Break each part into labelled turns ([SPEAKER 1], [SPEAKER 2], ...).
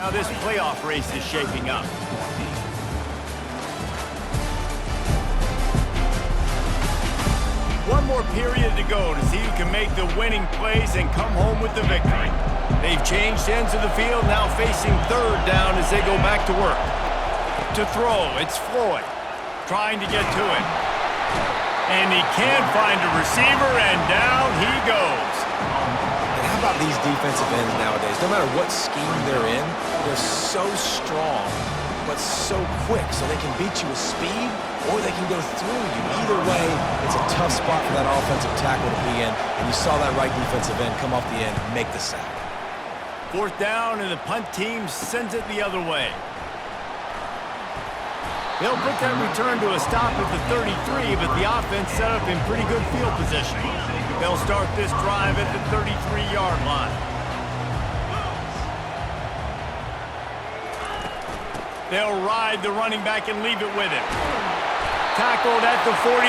[SPEAKER 1] How this playoff race is shaping up. One more period to go to see who can make the winning plays and come home with the victory. They've changed ends of the field, now facing third down as they go back to work. To throw, it's Floyd, trying to get to it. And he can't find a receiver, and down he goes.
[SPEAKER 2] And how about these defensive ends nowadays? No matter what scheme they're in, they're so strong, but so quick, so they can beat you with speed, or they can go through you. Either way, it's a tough spot for that offensive tackle to be in, and you saw that right defensive end come off the end and make the sack.
[SPEAKER 1] Fourth down, and the punt team sends it the other way. They'll put that return to a stop at the 33, but the offense set up in pretty good field position. They'll start this drive at the 33-yard line. They'll ride the running back and leave it with him. Tackled at the 43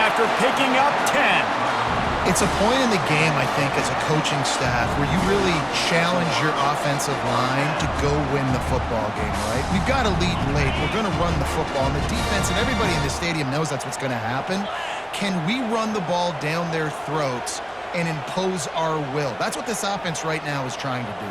[SPEAKER 1] after picking up 10.
[SPEAKER 3] It's a point in the game, I think, as a coaching staff where you really challenge your offensive line to go win the football game, right? We've got to lead late. We're going to run the football. And the defense and everybody in the stadium knows that's what's going to happen. Can we run the ball down their throats and impose our will? That's what this offense right now is trying to do.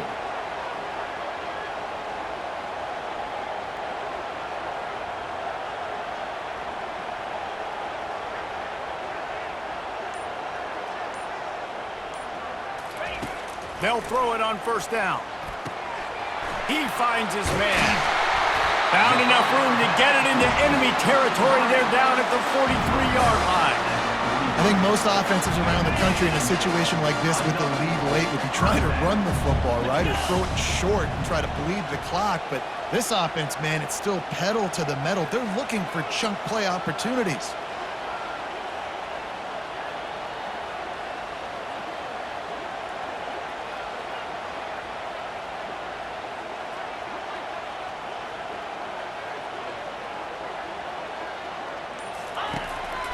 [SPEAKER 1] They'll throw it on first down. He finds his man. Found enough room to get it into enemy territory. They're down at the 43-yard line.
[SPEAKER 3] I think most offenses around the country in a situation like this with the lead late would be trying to run the football, right, or throw it short and try to bleed the clock. But this offense, man, it's still pedal to the metal. They're looking for chunk play opportunities.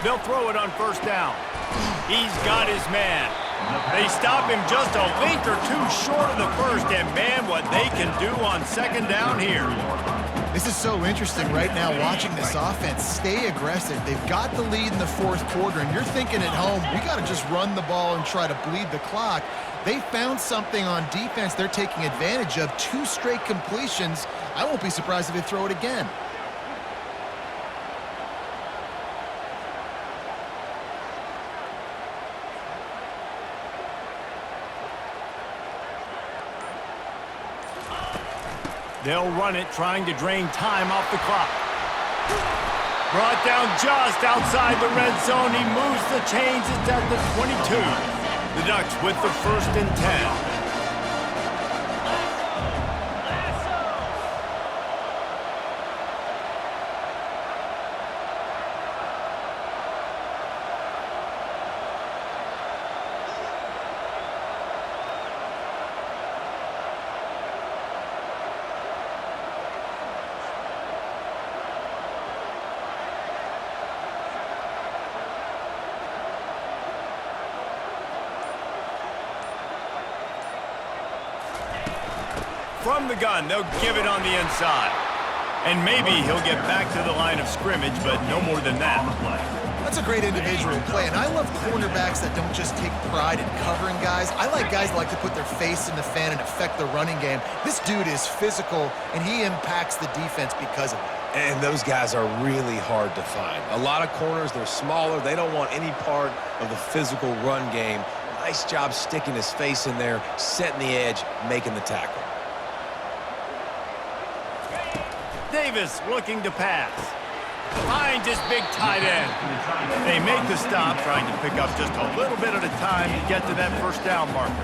[SPEAKER 1] They'll throw it on first down. He's got his man. They stop him just a length or two short of the first, and man, what they can do on second down here.
[SPEAKER 3] This is so interesting right now watching this offense stay aggressive. They've got the lead in the fourth quarter, and you're thinking at home, we got to just run the ball and try to bleed the clock. They found something on defense they're taking advantage of. 2 straight completions. I won't be surprised if they throw it again.
[SPEAKER 1] They'll run it, trying to drain time off the clock. Brought down just outside the red zone. He moves the chains. It's at the 22. The Ducks with the 1st and 10. From the gun, they'll give it on the inside. And maybe he'll get back to the line of scrimmage, but no more than that.
[SPEAKER 3] That's a great individual play, and I love cornerbacks that don't just take pride in covering guys. I like guys that like to put their face in the fan and affect the running game. This dude is physical, and he impacts the defense because of it.
[SPEAKER 2] And those guys are really hard to find. A lot of corners, they're smaller. They don't want any part of the physical run game. Nice job sticking his face in there, setting the edge, making the tackle.
[SPEAKER 1] Davis looking to pass. Finds his big tight end. They make the stop, trying to pick up just a little bit at a time to get to that first down marker.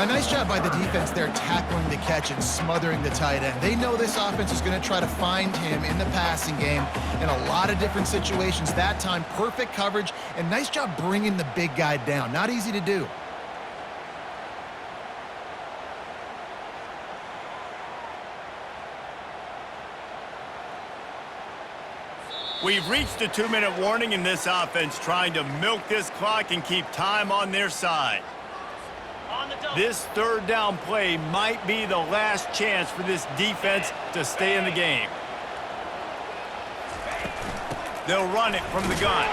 [SPEAKER 3] A nice job by the defense there tackling the catch and smothering the tight end. They know this offense is going to try to find him in the passing game in a lot of different situations. That time, perfect coverage, and nice job bringing the big guy down. Not easy to do.
[SPEAKER 1] We've reached a 2-minute warning in this offense, trying to milk this clock and keep time on their side. This third down play might be the last chance for this defense to stay in the game. They'll run it from the gun.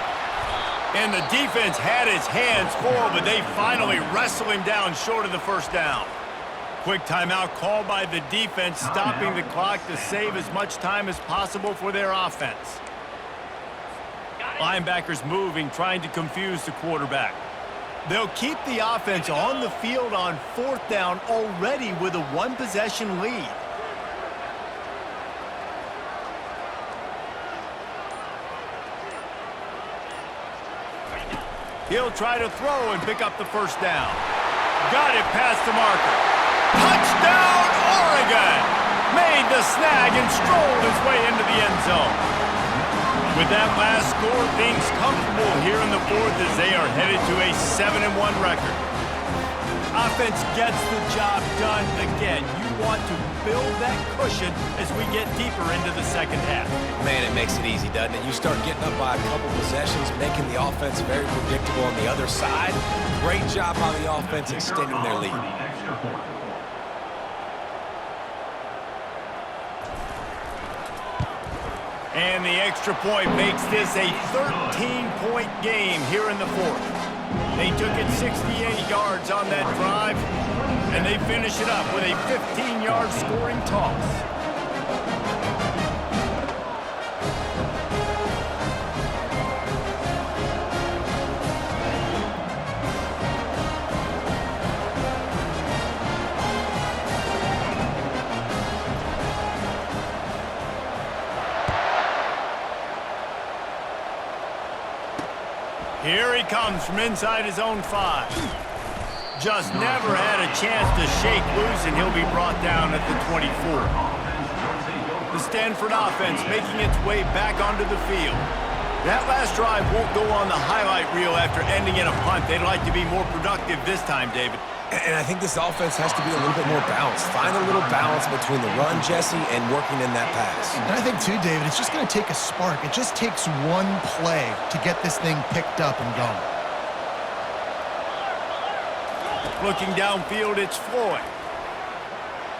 [SPEAKER 1] And the defense had his hands full, but they finally wrestle him down short of the first down. Quick timeout called by the defense, stopping the clock to save as much time as possible for their offense. Linebackers moving, trying to confuse the quarterback. They'll keep the offense on the field on fourth down already with a one-possession lead. He'll try to throw and pick up the first down. Got it past the marker. Touchdown, Oregon! Made the snag and strolled his way into the end zone. With that last score, things comfortable here in the fourth as they are headed to a 7-1 record. Offense gets the job done again. You want to build that cushion as we get deeper into the second half.
[SPEAKER 2] Man, it makes it easy, doesn't it? You start getting up by a couple possessions, making the offense very predictable on the other side. Great job by the offense extending their lead.
[SPEAKER 1] And the extra point makes this a 13-point game here in the fourth. They took it 68 yards on that drive, and they finish it up with a 15-yard scoring toss. Here he comes from inside his own 5. Just never had a chance to shake loose, and he'll be brought down at the 24. The Stanford offense making its way back onto the field. That last drive won't go on the highlight reel after ending in a punt. They'd like to be more productive this time, David.
[SPEAKER 2] And I think this offense has to be a little bit more balanced. Find a little balance between the run, Jesse, and working in that pass.
[SPEAKER 3] And I think, too, David, it's just going to take a spark. It just takes one play to get this thing picked up and going.
[SPEAKER 1] Looking downfield, it's Floyd.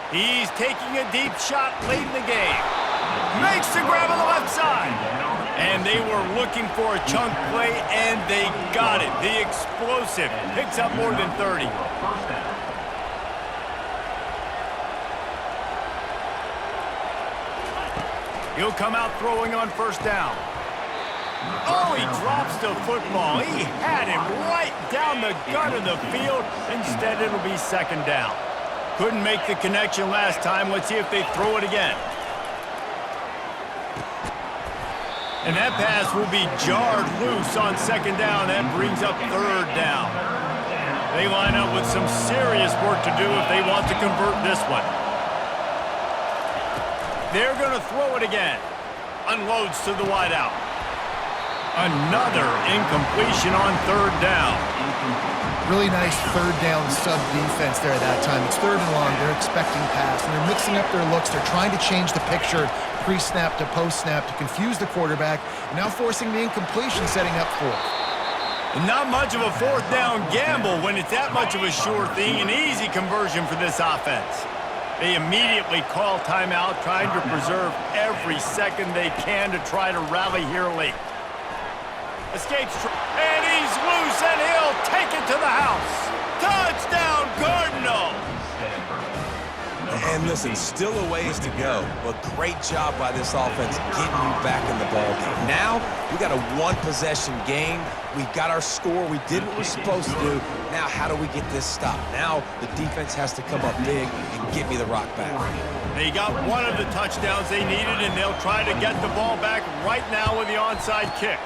[SPEAKER 1] He's taking a deep shot late in the game. Makes the grab on the left side. And they were looking for a chunk play, and they got it. The explosive picks up more than 30. He'll come out throwing on first down. Oh, he drops the football. He had him right down the gut of the field. Instead, it'll be second down. Couldn't make the connection last time. Let's see if they throw it again. And that pass will be jarred loose on second down. That brings up third down. They line up with some serious work to do if they want to convert this one. They're going to throw it again. Unloads to the wideout. Another incompletion on third down.
[SPEAKER 3] Really nice third down sub defense there at that time. It's third and long. They're expecting pass, and they're mixing up their looks. They're trying to change the picture pre-snap to post-snap to confuse the quarterback, and now forcing the incompletion, setting up fourth.
[SPEAKER 1] Not much of a fourth down gamble when it's that much of a sure thing. An easy conversion for this offense. They immediately call timeout, trying to preserve every second they can to try to rally here late. Escapes, and he's loose, and he'll take it to the house. Touchdown, Cardinals!
[SPEAKER 2] And listen, still a ways to go, but great job by this offense getting you back in the ballgame. Now, we got a one-possession game. We got our score. We did what we're supposed to do. Now, how do we get this stopped? Now, the defense has to come up big and get me the rock back.
[SPEAKER 1] They got one of the touchdowns they needed, and they'll try to get the ball back right now with the onside kick.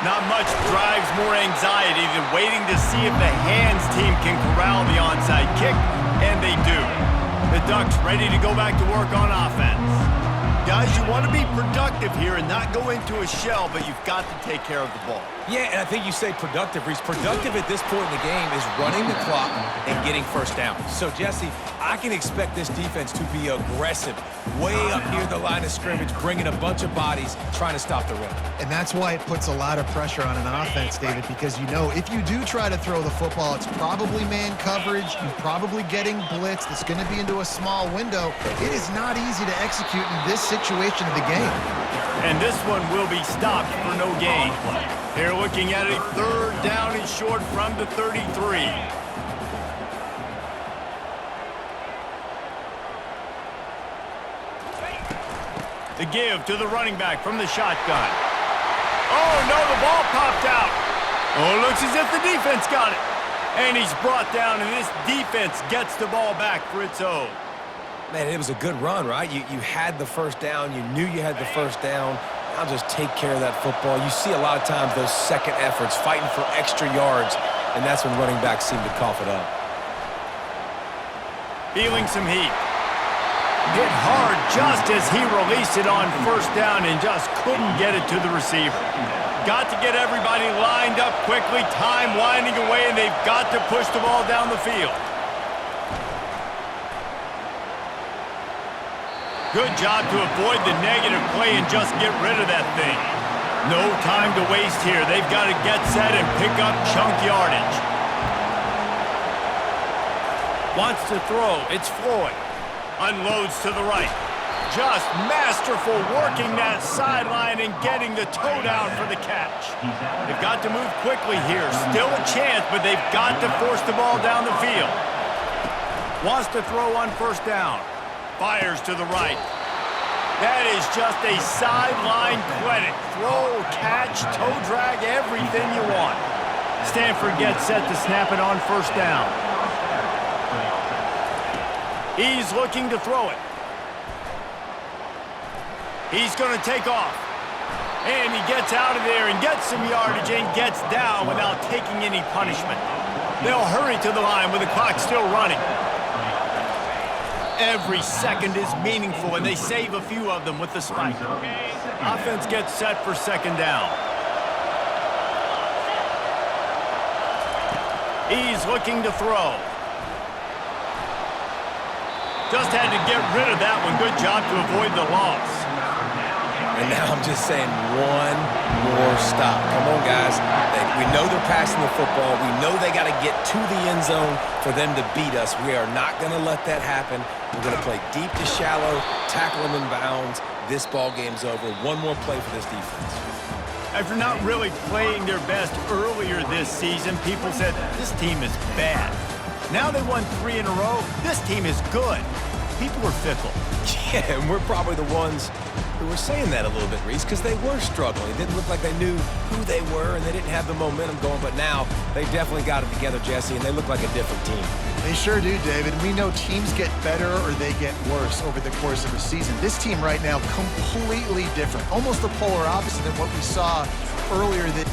[SPEAKER 1] Not much drives more anxiety than waiting to see if the hands team can corral the onside kick, and they do. The Ducks ready to go back to work on offense. Guys, you want to be productive here and not go into a shell, but you've got to take care of the ball.
[SPEAKER 2] Yeah, and I think you say productive, Reese. Productive at this point in the game is running the clock and getting first down. So, Jesse, I can expect this defense to be aggressive, way up near the line of scrimmage, bringing a bunch of bodies, trying to stop the run.
[SPEAKER 3] And that's why it puts a lot of pressure on an offense, David, because you know if you do try to throw the football, it's probably man coverage. You're probably getting blitzed. It's going to be into a small window. It is not easy to execute in this situation of the game.
[SPEAKER 1] And this one will be stopped for no gain. They're looking at a third down and short from the 33. The give to the running back from the shotgun. Oh, no, the ball popped out. Oh, looks as if the defense got it. And he's brought down, and this defense gets the ball back for its own.
[SPEAKER 2] Man, it was a good run, right? You had the first down. You knew you had the first down. Now just take care of that football. You see a lot of times those second efforts, fighting for extra yards, and that's when running backs seem to cough it up.
[SPEAKER 1] Feeling some heat. Hit hard just as he released it on first down and just couldn't get it to the receiver. Got to get everybody lined up quickly, time winding away, and they've got to push the ball down the field. Good job to avoid the negative play and just get rid of that thing. No time to waste here. They've got to get set and pick up chunk yardage. Wants to throw. It's Floyd. Unloads to the right. Just masterful working that sideline and getting the toe down for the catch. They've got to move quickly here. Still a chance, but they've got to force the ball down the field. Wants to throw on first down. Fires to the right. That is just a sideline credit. Throw, catch, toe drag, everything you want. Stanford gets set to snap it on first down. He's looking to throw it. He's going to take off. And he gets out of there and gets some yardage and gets down without taking any punishment. They'll hurry to the line with the clock still running. Every second is meaningful, and they save a few of them with the spike. Offense gets set for second down. He's looking to throw. Just had to get rid of that one. Good job to avoid the loss.
[SPEAKER 2] And now I'm just saying one more stop. Come on, guys. We know they're passing the football. We know they got to get to the end zone for them to beat us. We are not going to let that happen. We're going to play deep to shallow, tackle them in bounds. This ball game's over. One more play for this defense.
[SPEAKER 1] After not really playing their best earlier this season, people said, this team is bad. Now they won 3 in a row. This team is good. People are fickle.
[SPEAKER 2] Yeah, and we're probably the ones who were saying that a little bit, Reese, because they were struggling. It didn't look like they knew who they were, and they didn't have the momentum going. But now they definitely got it together, Jesse, and they look like a different team.
[SPEAKER 3] They sure do, David. We know teams get better or they get worse over the course of a season. This team right now, completely different. Almost the polar opposite of what we saw earlier this